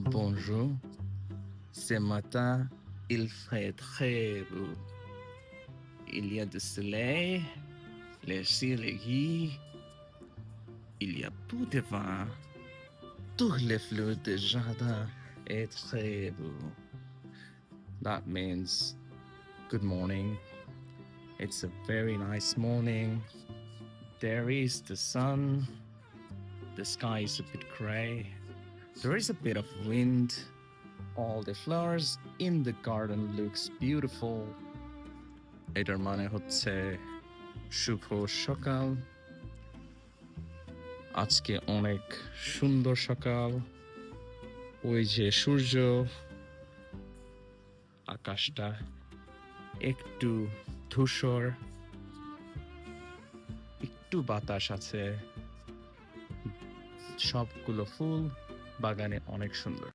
Bonjour, ce matin il fait très beau. Il y a du soleil, le ciel est gris, il y a peu de vent. Toutes les fleurs du jardin est très beau. That means good morning. It's a very nice morning. There is the sun. The sky is a bit gray. There is a bit of wind. All the flowers in the garden looks beautiful. এটার মানে হচ্ছে শুভ সকাল। আজকে অনেক সুন্দর সকাল। ওই যে সূর্য, আকাশটা একটু ধূসর, একটু বাতাস আছে। সবগুলো ফুল বাগানে অনেক সুন্দর।